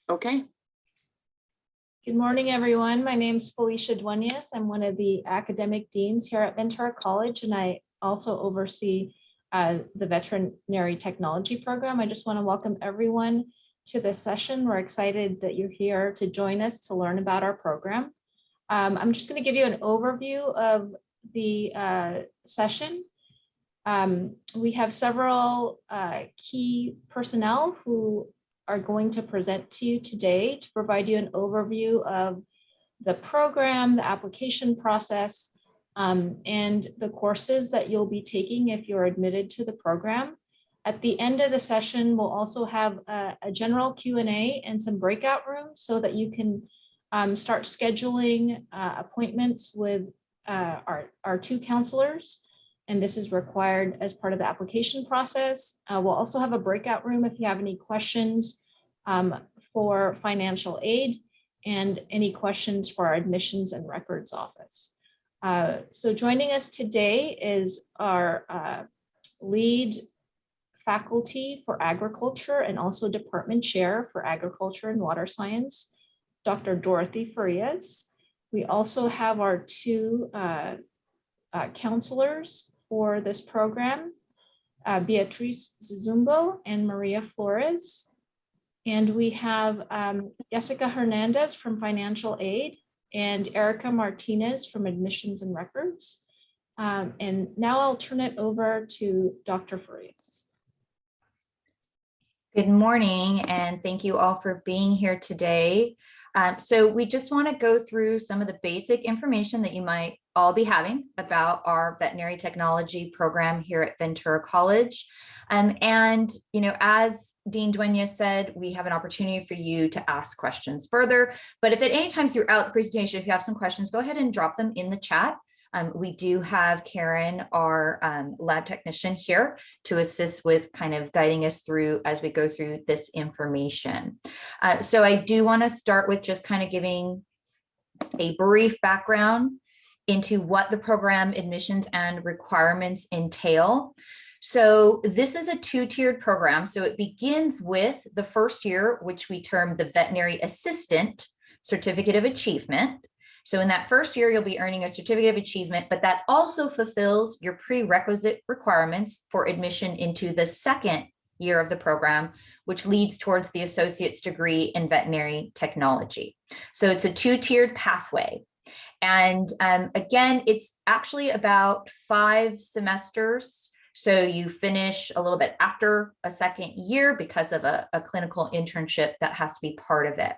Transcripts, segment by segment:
Okay. Good morning, everyone. My name is Felicia Duenas. I'm one of the academic deans here at Ventura College, and I also oversee the Veterinary Technology program. I just want to welcome everyone to this session. We're excited that you're here to join us to learn about our program. I'm just going to give you an overview of the session. We have several key personnel who are going to present to you today to provide you an overview of the program, the application process, and the courses that you'll be taking if you're admitted to the program. At the end of the session, we'll also have a general Q&A and some breakout rooms so that you can start scheduling appointments with our two counselors. And this is required as part of the application process. We'll also have a breakout room if you have any questions for financial aid and any questions for our admissions and records office. So joining us today is our lead faculty for agriculture and also department chair for agriculture and water science, Dr. Dorothy Farias. We also have our two counselors for this program, Beatriz Zumbo and Maria Flores. And we have Jessica Hernandez from Financial Aid and Erica Martinez from Admissions and Records. And now I'll turn it over to Dr. Farias. Good morning, and thank you all for being here today. So we just want to go through some of the basic information that you might all be having about our veterinary technology program here at Ventura College. And, you know, as Dean Duenas said, we have an opportunity for you to ask questions further. But if at any time throughout the presentation, if you have some questions, go ahead and drop them in the chat. We do have Karen, our lab technician, here to assist with kind of guiding us through as we go through this information. So I do want to start with just kind of giving a brief background into what the program admissions and requirements entail. So this is a two-tiered program. So it begins with the first year, which we term the Veterinary Assistant Certificate of Achievement. So in that first year, you'll be earning a certificate of achievement, but that also fulfills your prerequisite requirements for admission into the second year of the program, which leads towards the associate's degree in veterinary technology. So it's a two-tiered pathway. And again, it's actually about 5 semesters. So you finish a little bit after a second year because of a clinical internship that has to be part of it.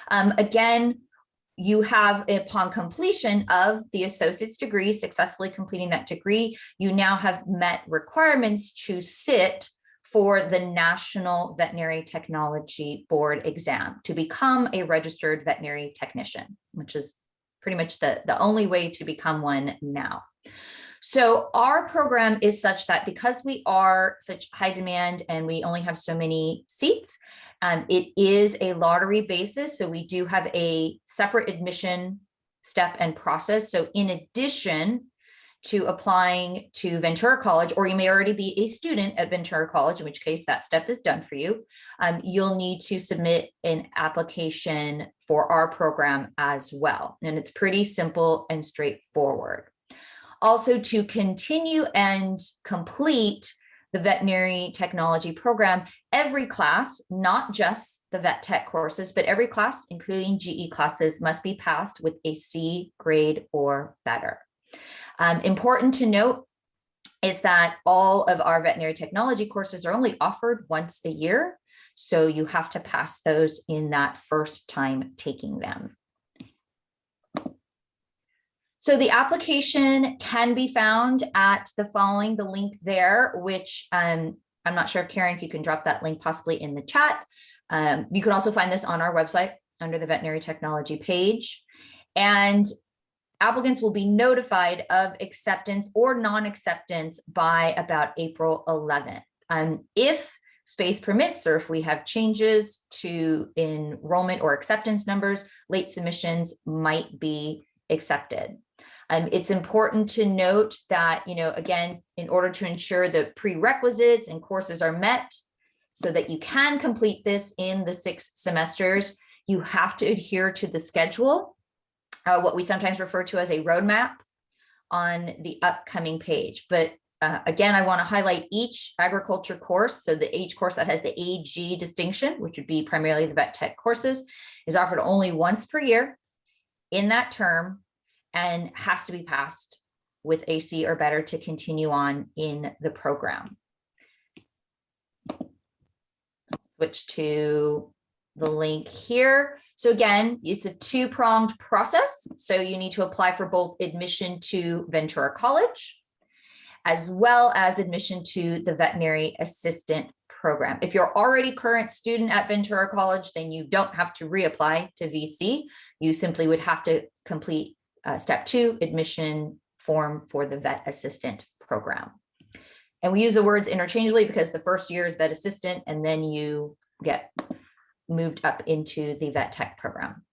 Again, you have, upon completion of the associate's degree, successfully completing that degree, you now have met requirements to sit for the National Veterinary Technology Board exam to become a registered veterinary technician, which is pretty much the only way to become one now. So our program is such that because we are such high demand and we only have so many seats, it is a lottery basis. So we do have a separate admission step and process. So in addition to applying to Ventura College, or you may already be a student at Ventura College, in which case that step is done for you, you'll need to submit an application for our program as well. And it's pretty simple and straightforward. Also, to continue and complete the veterinary technology program, every class, not just the vet tech courses, but every class, including GE classes, must be passed with a C grade or better. Important to note is that all of our veterinary technology courses are only offered once a year. So you have to pass those in that first time taking them. So the application can be found at the following, the link there, which I'm not sure if Karen, if you can drop that link possibly in the chat. You can also find this on our website under the veterinary technology page. And applicants will be notified of acceptance or non-acceptance by about April 11th. If space permits, or if we have changes to enrollment or acceptance numbers, late submissions might be accepted. It's important to note that, again, in order to ensure the prerequisites and courses are met, so that you can complete this in the 6 semesters, you have to adhere to the schedule, what we sometimes refer to as a roadmap on the upcoming page. But again, I want to highlight each agriculture course. So each course that has the AG distinction, which would be primarily the vet tech courses, is offered only once per year in that term and has to be passed with AC or better to continue on in the program. Switch to the link here. So again, it's a 2-pronged process. So you need to apply for both admission to Ventura College, as well as admission to the veterinary assistant program. If you're already current student at Ventura College, then you don't have to reapply to VC. You simply would have to complete step 2, admission form for the vet assistant program. And we use the words interchangeably because the first year is vet assistant, and then you get moved up into the vet tech program.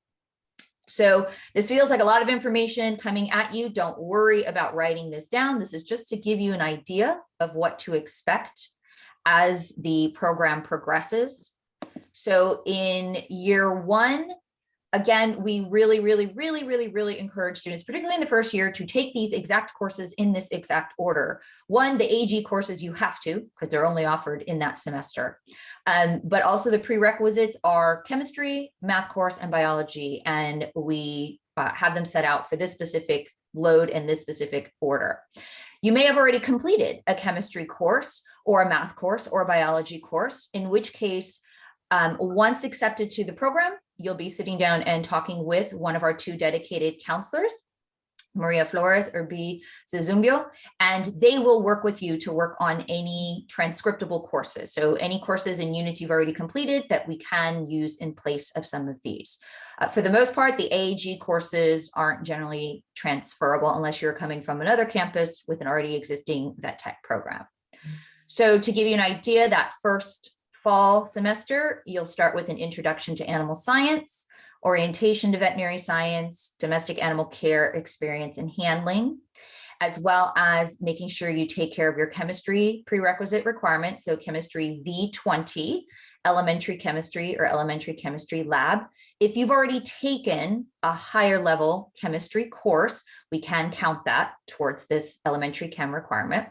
So this feels like a lot of information coming at you. Don't worry about writing this down. This is just to give you an idea of what to expect as the program progresses. So in year 1, again, we really encourage students, particularly in the first year, to take these exact courses in this exact order. 1, the AG courses you have to, because they're only offered in that semester. But also the prerequisites are chemistry, math course, and biology. And we have them set out for this specific load and this specific order. You may have already completed a chemistry course or a math course or a biology course, in which case, once accepted to the program, you'll be sitting down and talking with one of our 2 dedicated counselors, Maria Flores or B. Zazumbio, and they will work with you to work on any transcriptable courses. So any courses and units you've already completed that we can use in place of some of these. For the most part, the AAG courses aren't generally transferable unless you're coming from another campus with an already existing vet tech program. So to give you an idea, that first fall semester, you'll start with an introduction to animal science, orientation to veterinary science, domestic animal care experience and handling, as well as making sure you take care of your chemistry prerequisite requirements. So chemistry V20, elementary chemistry or elementary chemistry lab. If you've already taken a higher level chemistry course, we can count that towards this elementary chem requirement.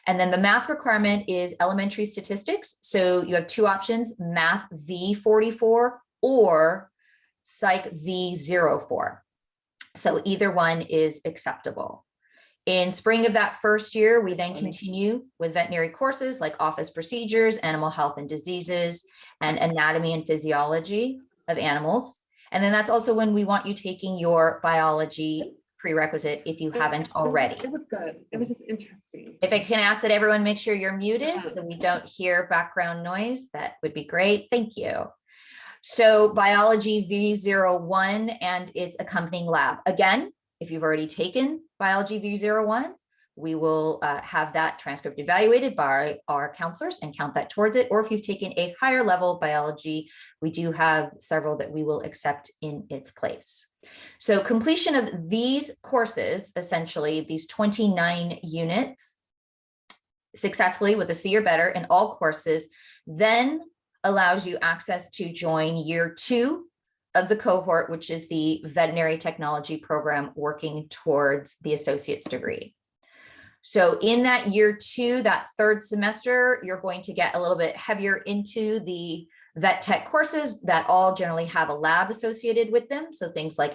And then the math requirement is elementary statistics. So you have 2 options, math V44 or psych V04. So either one is acceptable. In spring of that first year, we then continue with veterinary courses like office procedures, animal health and diseases, and anatomy and physiology of animals. And then that's also when we want you taking your biology prerequisite if you haven't already. It was good. It was just interesting. If I can ask that everyone make sure you're muted so we don't hear background noise, that would be great. Thank you. So biology V01 and its accompanying lab. Again, if you've already taken biology V01, we will have that transcript evaluated by our counselors and count that towards it. Or if you've taken a higher level biology, we do have several that we will accept in its place. So completion of these courses, essentially these 29 units successfully with a C or better in all courses, then allows you access to join year 2 of the cohort, which is the veterinary technology program working towards the associate's degree. So in that year 2, that 3rd semester, you're going to get a little bit heavier into the vet tech courses that all generally have a lab associated with them. So things like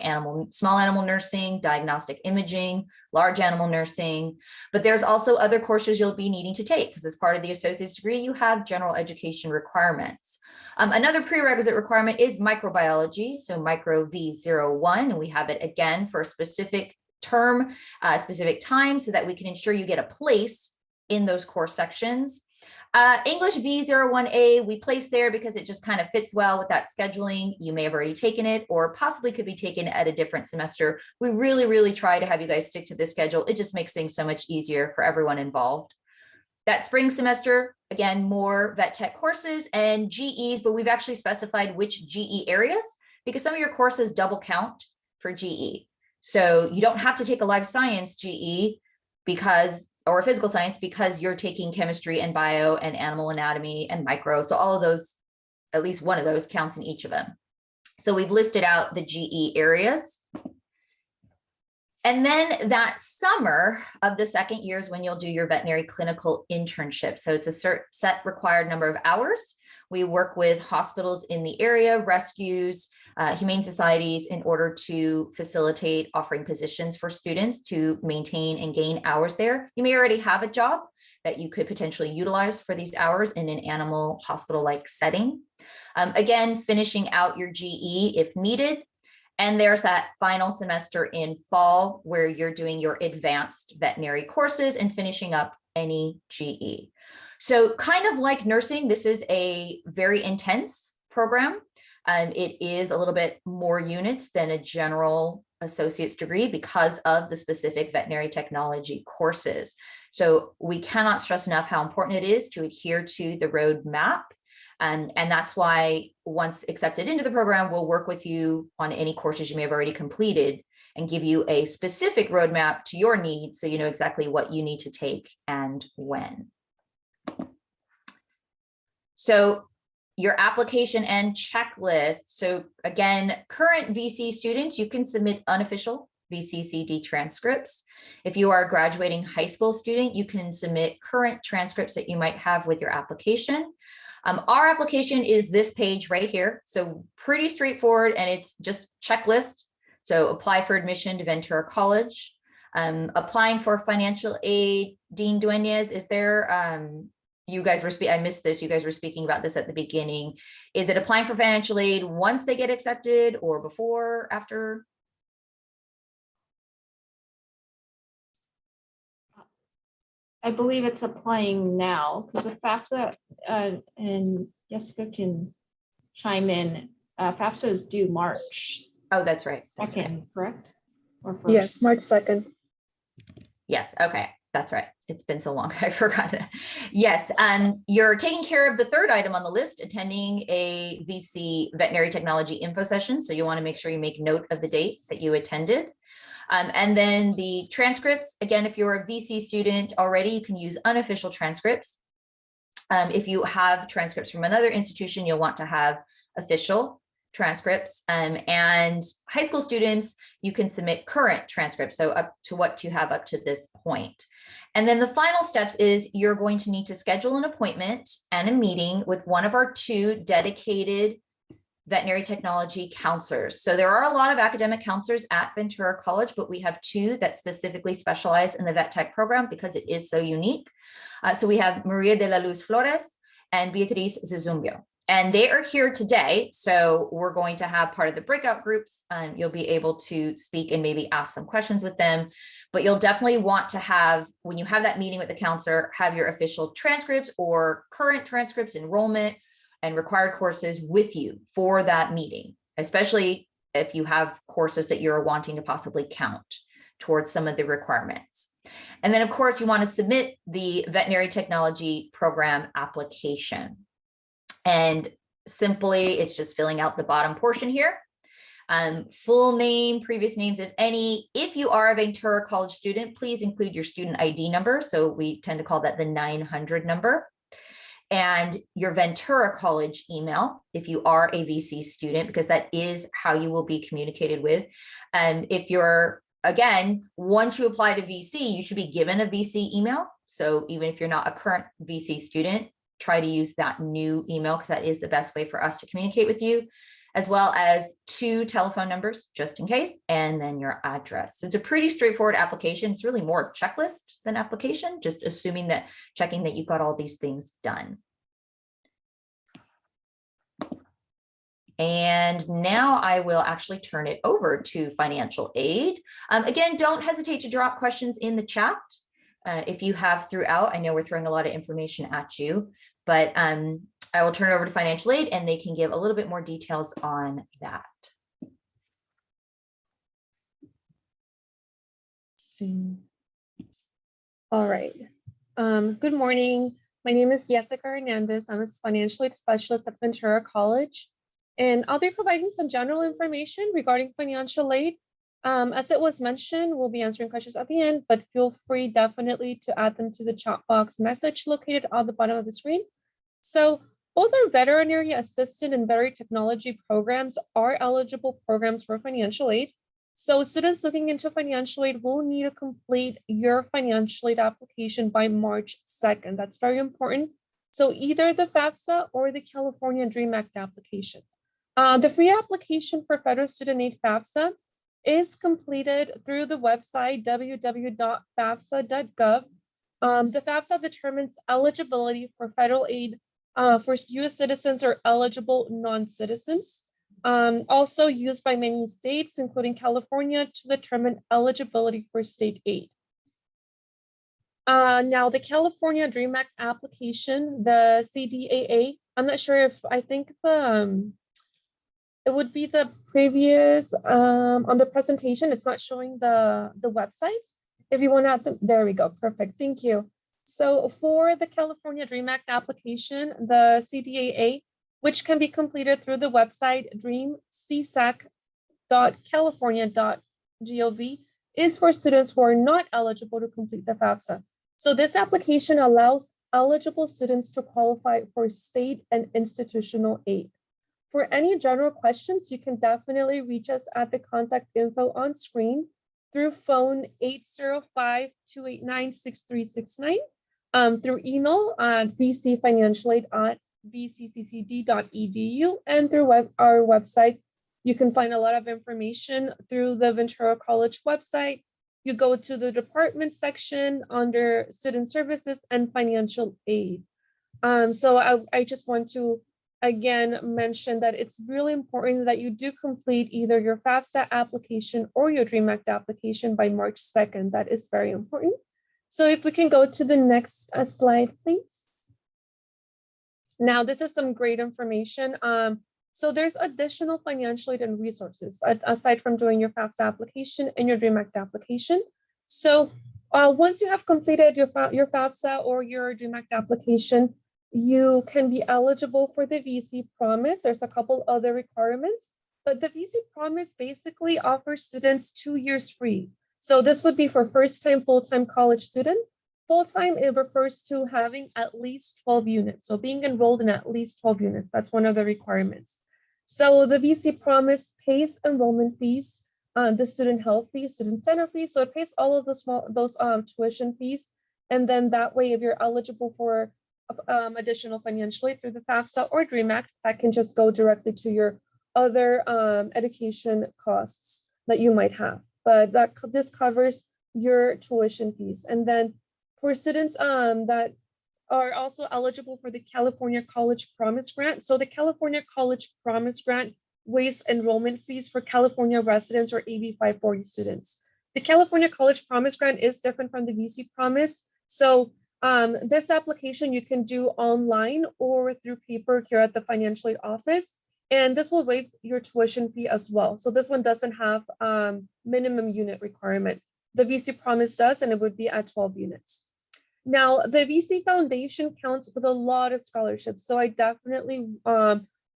small animal nursing, diagnostic imaging, large animal nursing, but there's also other courses you'll be needing to take because as part of the associate's degree, you have general education requirements. Another prerequisite requirement is microbiology. So micro V01, and we have it again for a specific term, specific time so that we can ensure you get a place in those course sections. English V01A, we place there because it just kind of fits well with that scheduling. You may have already taken it or possibly could be taken at a different semester. We really try to have you guys stick to this schedule. It just makes things so much easier for everyone involved. That spring semester, again, more vet tech courses and GEs, but we've actually specified which GE areas because some of your courses double count for GE. So you don't have to take a life science GE because or physical science because you're taking chemistry and bio and animal anatomy and micro. So all of those, at least one of those counts in each of them. So we've listed out the GE areas. And then that summer of the second year is when you'll do your veterinary clinical internship. So it's a set required number of hours. We work with hospitals in the area, rescues, humane societies in order to facilitate offering positions for students to maintain and gain hours there. You may already have a job that you could potentially utilize for these hours in an animal hospital-like setting. Again, finishing out your GE if needed. And there's that final semester in fall where you're doing your advanced veterinary courses and finishing up any GE. So kind of like nursing, this is a very intense program. It is a little bit more units than a general associate's degree because of the specific veterinary technology courses. So we cannot stress enough how important it is to adhere to the roadmap. And that's why once accepted into the program, we'll work with you on any courses you may have already completed and give you a specific roadmap to your needs so you know exactly what you need to take and when. So your application and checklist. So again, current VC students, you can submit unofficial VCCD transcripts. If you are a graduating high school student, you can submit current transcripts that you might have with your application. Our application is this page right here. So pretty straightforward, and it's just checklist. So apply for admission to Ventura College. Applying for financial aid. Dean Dueñas, is there, you guys were I missed this. You guys were speaking about this at the beginning. Is it applying for financial aid once they get accepted or before, after? I believe it's applying now because the FAFSA, and Jessica can chime in. FAFSA is due March Oh, that's right. 2nd, correct? Or 1st? Yes, March 2nd. Yes. Okay. That's right. It's been so long. I forgot that. Yes. You're taking care of the third item on the list, attending a VC veterinary technology info session. So you want to make sure you make note of the date that you attended. And then the transcripts, again, if you're a VC student already, you can use unofficial transcripts. If you have transcripts from another institution, you'll want to have official transcripts. And high school students, you can submit current transcripts, so up to what you have up to this point. And then the final steps is you're going to need to schedule an appointment and a meeting with one of our 2 dedicated veterinary technology counselors. So there are a lot of academic counselors at Ventura College, but we have 2 that specifically specialize in the vet tech program because it is so unique. So we have Maria de la Luz Flores and Beatriz Zezumbio, and they are here today. So we're going to have part of the breakout groups. You'll be able to speak and maybe ask some questions with them, but you'll definitely want to have, when you have that meeting with the counselor, have your official transcripts or current transcripts, enrollment, and required courses with you for that meeting, especially if you have courses that you're wanting to possibly count towards some of the requirements. And then of course you want to submit the veterinary technology program application. And simply, it's just filling out the bottom portion here. Full name, previous names, if any. If you are a Ventura College student, please include your student ID number. So we tend to call that the 900 number. And your Ventura College email, if you are a VC student, because that is how you will be communicated with. And if you're, again, once you apply to VC, you should be given a VC email. So even if you're not a current VC student, try to use that new email because that is the best way for us to communicate with you, as well as 2 telephone numbers just in case, and then your address. So it's a pretty straightforward application. It's really more checklist than application, just assuming that, checking that you've got all these things done. And now I will actually turn it over to financial aid. Again, don't hesitate to drop questions in the chat if you have throughout. I know we're throwing a lot of information at you, but I will turn it over to financial aid and they can give a little bit more details on that. All right. Good morning. My name is Jessica Hernandez. I'm a financial aid specialist at Ventura College, and I'll be providing some general information regarding financial aid As it was mentioned, we'll be answering questions at the end, but feel free definitely to add them to the chat box message located on the bottom of the screen. So both our veterinary assistant and veterinary technology programs are eligible programs for financial aid. So students looking into financial aid will need to complete your financial aid application by March 2nd. That's very important. So either the FAFSA or the California DREAM Act application. The free application for federal student aid FAFSA is completed through the website www.fafsa.gov. The FAFSA determines eligibility for federal aid for US citizens or eligible non-citizens. Also used by many states, including California, to determine eligibility for state aid. Now, the California DREAM Act application, the CDAA, I'm not sure if, I think it would be the previous, on the presentation, it's not showing the websites. If you want to add them, there we go, perfect, thank you. So for the California DREAM Act application, the CDAA, which can be completed through the website dreamcsac.california.gov, is for students who are not eligible to complete the FAFSA. So this application allows eligible students to qualify for state and institutional aid. For any general questions, you can definitely reach us at the contact info on screen through phone 805-289-6369, through email at vcfinancialaid@vcccd.edu, and through our website. You can find a lot of information through the Ventura College website. You go to the department section under student services and financial aid. So I just want to again mention that it's really important that you do complete either your FAFSA application or your DREAM Act application by March 2nd. That is very important. So if we can go to the next slide, please. Now, this is some great information. So there's additional financial aid and resources aside from doing your FAFSA application and your DREAM Act application. So once you have completed your FAFSA or your DREAM Act application, you can be eligible for the VC Promise. There's a couple other requirements, but the VC Promise basically offers students 2 years free. So this would be for first-time, full-time college student. Full-time, it refers to having at least 12 units. So being enrolled in at least 12 units, that's one of the requirements. So the VC Promise pays enrollment fees, the student health fees, student center fees. So it pays all of those tuition fees. And then that way, if you're eligible for additional financial aid through the FAFSA or DREAM Act, that can just go directly to your other education costs that you might have. But this covers your tuition fees. And then for students that are also eligible for the California College Promise Grant. So the California College Promise Grant waives enrollment fees for California residents or AB 540 students. The California College Promise Grant is different from the VC Promise. So this application you can do online or through paper here at the financial aid office. And this will waive your tuition fee as well. So this one doesn't have minimum unit requirement. The VC Promise does, and it would be at 12 units. Now, the VC Foundation counts with a lot of scholarships. So I definitely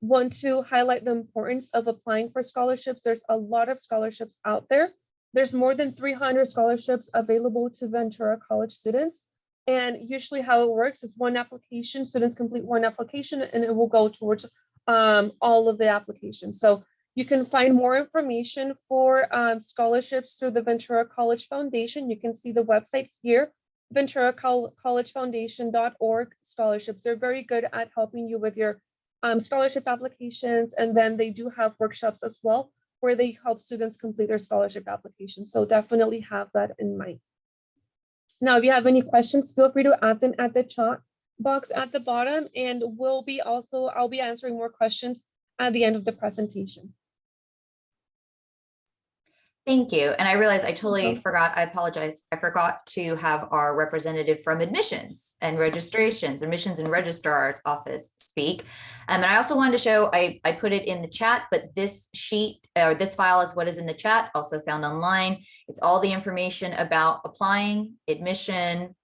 want to highlight the importance of applying for scholarships. There's a lot of scholarships out there. There's more than 300 scholarships available to Ventura College students. And usually how it works is one application, students complete one application and it will go towards all of the applications. So you can find more information for scholarships through the Ventura College Foundation. You can see the website here, venturacollegefoundation.org scholarships. They're very good at helping you with your scholarship applications. And then they do have workshops as well, where they help students complete their scholarship applications. So definitely have that in mind. Now, if you have any questions, feel free to add them at the chat box at the bottom, and I'll be answering more questions at the end of the presentation. Thank you. And I realized I totally forgot, I apologize. I forgot to have our representative from admissions and registrations, admissions and registrar's office speak. And I also wanted to show, I put it in the chat, but this sheet or this file is what is in the chat, also found online. It's all the information about applying, admission,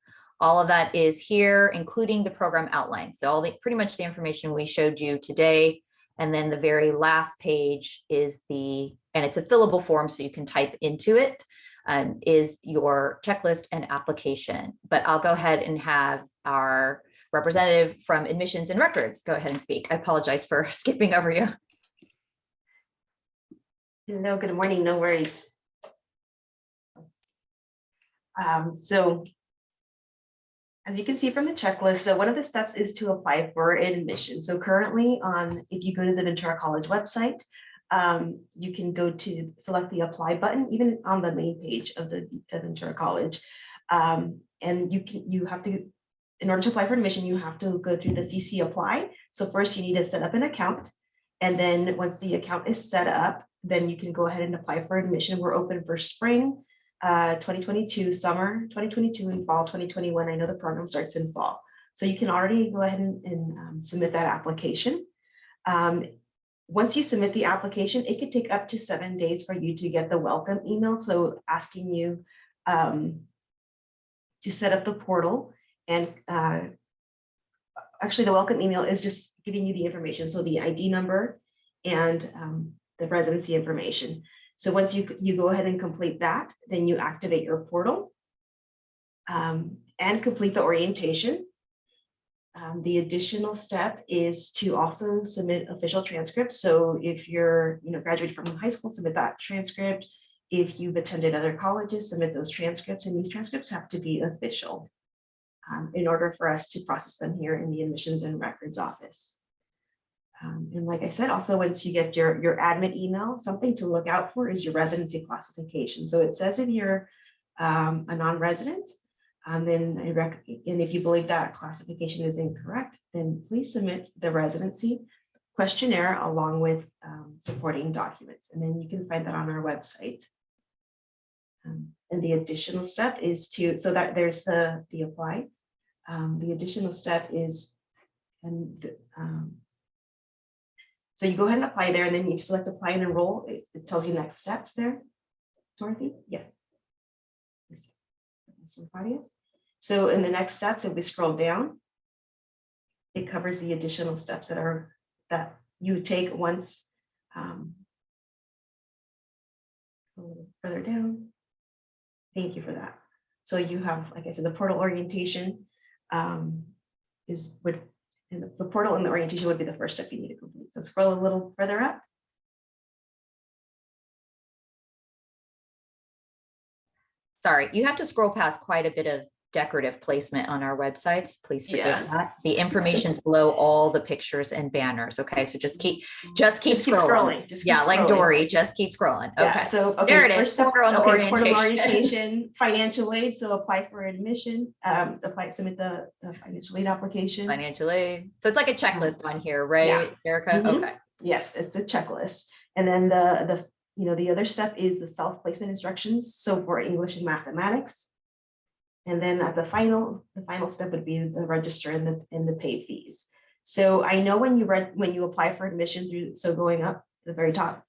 all of that is here, including the program outline. So pretty much the information we showed you today. And then the very last page is the and it's a fillable form, so you can type into it, is your checklist and application. But I'll go ahead and have our representative from admissions and records go ahead and speak. I apologize for skipping over you. No, good morning, no worries. So as you can see from the checklist, so one of the steps is to apply for admission. So currently if you go to the Ventura College website, you can go to select the apply button, even on the main page of the Ventura College. And you have to, in order to apply for admission, you have to go through the CC apply. So first you need to set up an account. And then once the account is set up, then you can go ahead and apply for admission. We're open for spring 2022, summer 2022, and fall 2021. I know the program starts in fall. So you can already go ahead and submit that application. Once you submit the application, it could take up to 7 days for you to get the welcome email. So asking you to set up the portal, and actually the welcome email is just giving you the information. So the ID number and the residency information. So once you go ahead and complete that, then you activate your portal and complete the orientation. The additional step is to also submit official transcripts. So if you're graduated from high school, submit that transcript. If you've attended other colleges, submit those transcripts, and these transcripts have to be official in order for us to process them here in the admissions and records office. And like I said, also once you get your admit email, something to look out for is your residency classification. So it says if you're a non-resident, and if you believe that classification is incorrect, then please submit the residency questionnaire along with supporting documents. And then you can find that on our website. And the additional step is so that there's the apply. The additional step is, so you go ahead and apply there, and then you select apply and enroll. It tells you next steps there, Dorothy. Yes. So in the next steps, if we scroll down, it covers the additional steps that you take once. A little further down. Thank you for that. So you have, like I said, the portal orientation the portal and the orientation would be the first step you need to complete. So scroll a little further up. Sorry, you have to scroll past quite a bit of decorative placement on our websites. Please forgive that. The information's below all the pictures and banners. Okay, so just keep scrolling. Like Dory, just keep scrolling. Okay, yeah, so there it is. Portal orientation, financial aid. So apply for admission. Submit the financial aid application. Financial aid. So it's like a checklist on here, right, Erica? Okay. Yes, it's a checklist, and then the other step is the self-placement instructions. So for English and mathematics. And then at the final step would be the register and the paid fees. So I know when you apply for admission going up to the very top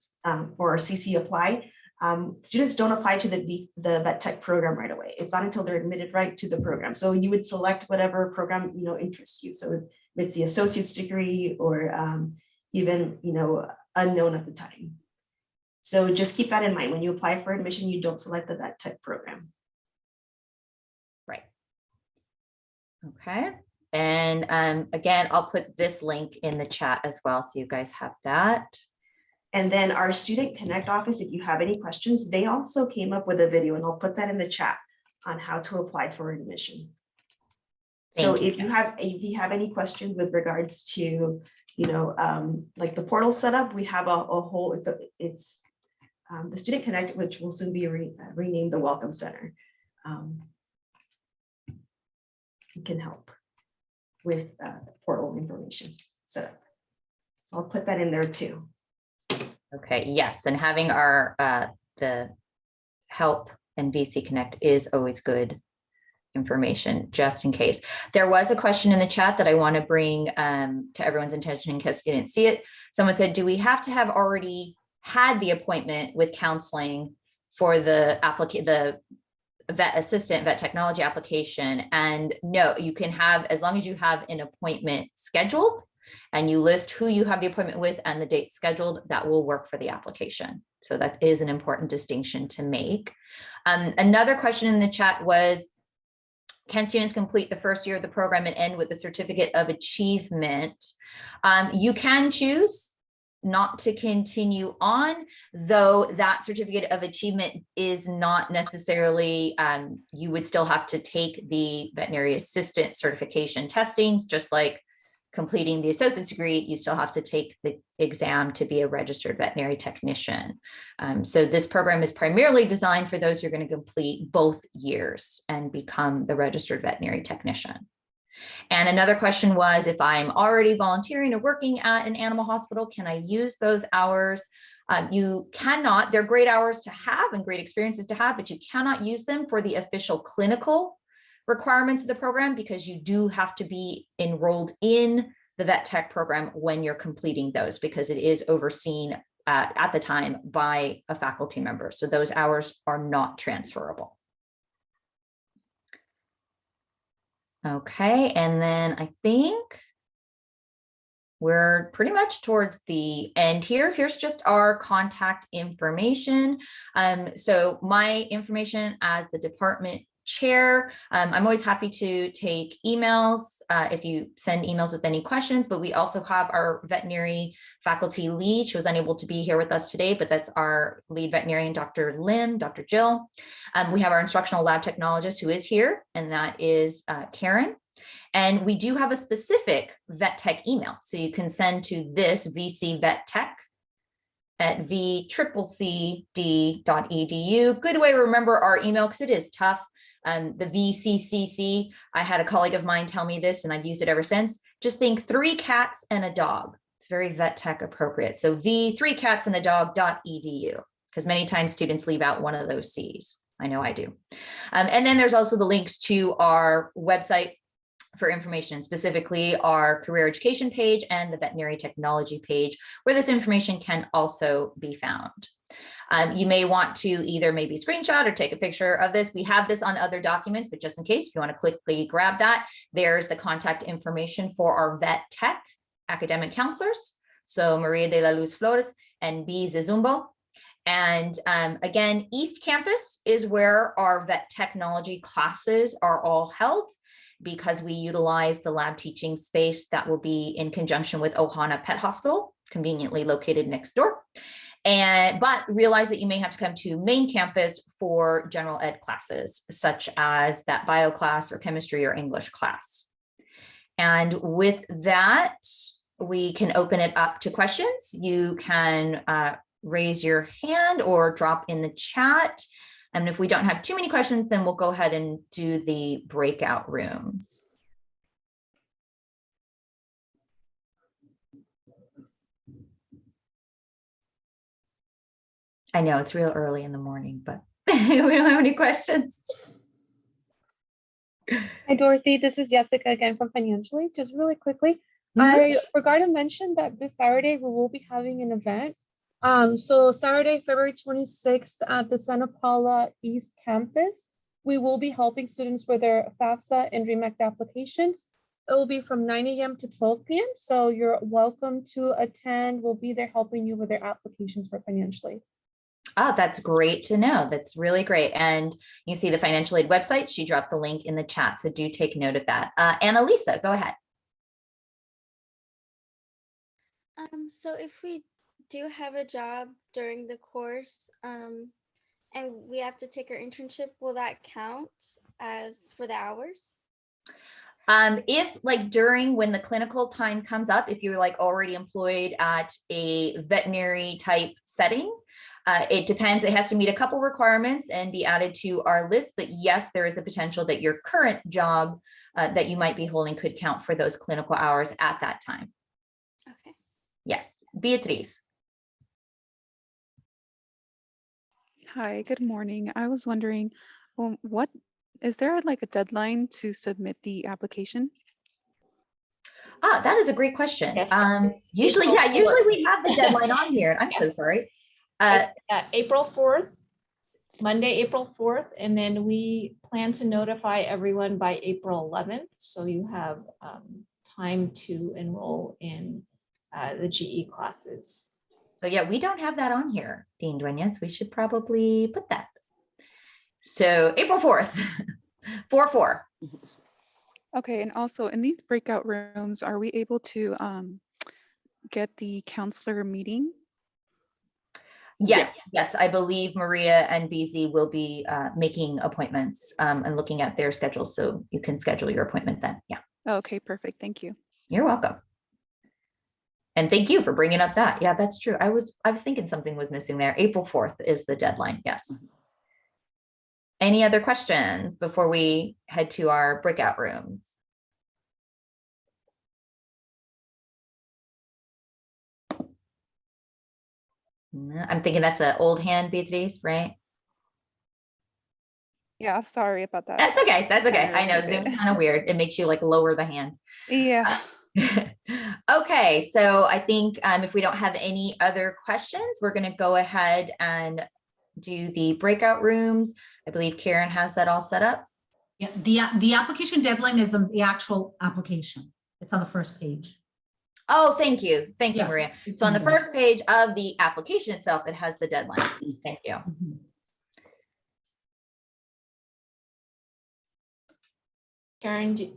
for CC apply, students don't apply to the vet tech program right away. It's not until they're admitted right to the program. So you would select whatever program interests you. So if it's the associate's degree or even unknown at the time. So just keep that in mind. When you apply for admission, you don't select the vet tech program. Right. Okay. And again, I'll put this link in the chat as well, so you guys have that. And then our Student Connect office, if you have any questions, they also came up with a video, and I'll put that in the chat on how to apply for admission. So if you have any questions with regards to, like the portal setup, we have a whole, it's the Student Connect, which will soon be renamed the Welcome Center. It can help with portal information setup. So I'll put that in there too. Okay, yes, and having our the help and VC Connect is always good information, just in case. There was a question in the chat that I want to bring to everyone's attention in case you didn't see it. Someone said, do we have to have already had the appointment with counseling for the vet assistant, vet technology application? And no, you can have, as long as you have an appointment scheduled, and you list who you have the appointment with and the date scheduled, that will work for the application. So that is an important distinction to make. Another question in the chat was, can students complete the first year of the program and end with the certificate of achievement? You can choose not to continue on, though that certificate of achievement is not necessarily, you would still have to take the veterinary assistant certification testings, just like completing the associate's degree, you still have to take the exam to be a registered veterinary technician. So this program is primarily designed for those who are going to complete both years and become the registered veterinary technician. And another question was, if I'm already volunteering or working at an animal hospital, can I use those hours? You cannot. They're great hours to have and great experiences to have, but you cannot use them for the official clinical requirements of the program, because you do have to be enrolled in the vet tech program when you're completing those, because it is overseen at the time by a faculty member. So those hours are not transferable. Okay, and then I think we're pretty much towards the end here. Here's just our contact information. So my information as the department chair, I'm always happy to take emails if you send emails with any questions, but we also have our veterinary faculty lead. She was unable to be here with us today, but that's our lead veterinarian, Dr. Lim, Dr. Jill. We have our instructional lab technologist who is here, and that is Karen. And we do have a specific vet tech email. So you can send to this vcvettech@vccd.edu. Good way to remember our email, because it is tough. The VCCC, I had a colleague of mine tell me this, and I've used it ever since. Just think 3 cats and a dog. It's very vet tech appropriate. So v3catsandadog.edu, because many times students leave out one of those C's. I know I do. And then there's also the links to our website for information, specifically our career education page and the veterinary technology page, where this information can also be found. You may want to either maybe screenshot or take a picture of this. We have this on other documents, but just in case, if you want to quickly grab that, there's the contact information for our vet tech academic counselors. So Maria de la Luz Flores and B. Zizumbo. And again, East Campus is where our vet technology classes are all held, because we utilize the lab teaching space that will be in conjunction with Ohana Pet Hospital, conveniently located next door. But realize that you may have to come to main campus for general ed classes, such as that bio class or chemistry or English class. And with that, we can open it up to questions. You can raise your hand or drop in the chat. And if we don't have too many questions, then we'll go ahead and do the breakout rooms. I know it's real early in the morning, but we don't have any questions. Hi, Dorothy. This is Jessica again from Financially. Just really quickly, I forgot to mention that this Saturday we will be having an event. So Saturday, February 26th at the Santa Paula East Campus, we will be helping students with their FAFSA and DREAM Act applications. It will be from 9 a.m. to 12 p.m. So you're welcome to attend. We'll be there helping you with their applications for Financially. Oh, that's great to know. That's really great. And you see the financial aid website. She dropped the link in the chat, so do take note of that. Annalisa, go ahead. So if we do have a job during the course and we have to take our internship, will that count as for the hours? If like during when the clinical time comes up, if you're like already employed at a veterinary type setting, it depends. It has to meet a couple requirements and be added to our list. But yes, there is the potential that your current job that you might be holding could count for those clinical hours at that time. Okay. Yes. Beatriz. Hi, good morning. I was wondering, what is there like a deadline to submit the application? Ah, that is a great question. Yes. Usually we have the deadline on here. I'm so sorry. April 4th, Monday, April 4th, and then we plan to notify everyone by April 11th. So you have time to enroll in the GE classes. So yeah, we don't have that on here, Dean Duenas. We should probably put that. So April 4th, 4/4. Okay, and also in these breakout rooms, are we able to get the counselor meeting? Yes, I believe Maria and BZ will be making appointments and looking at their schedules, so you can schedule your appointment then. Yeah, Okay, perfect. Thank you. you're welcome. And thank you for bringing up that. Yeah, that's true. I was thinking something was missing there. April 4th is the deadline. Yes. Any other questions before we head to our breakout rooms? I'm thinking that's an old hand, Beatriz, right? Yeah, sorry about that. That's okay. That's okay. Kinda I know repeat it. Zoom's kind of weird. It makes you like lower the hand. Yeah. Okay, so I think if we don't have any other questions, we're going to go ahead and do the breakout rooms. I believe Karen has that all set up. Yeah, the application deadline is on the actual application. It's on the first page. Oh, thank you. Thank you, Yeah, Maria. it's So on the in there. first page of the application itself, it has the deadline. Thank you. Mhm. Karen, do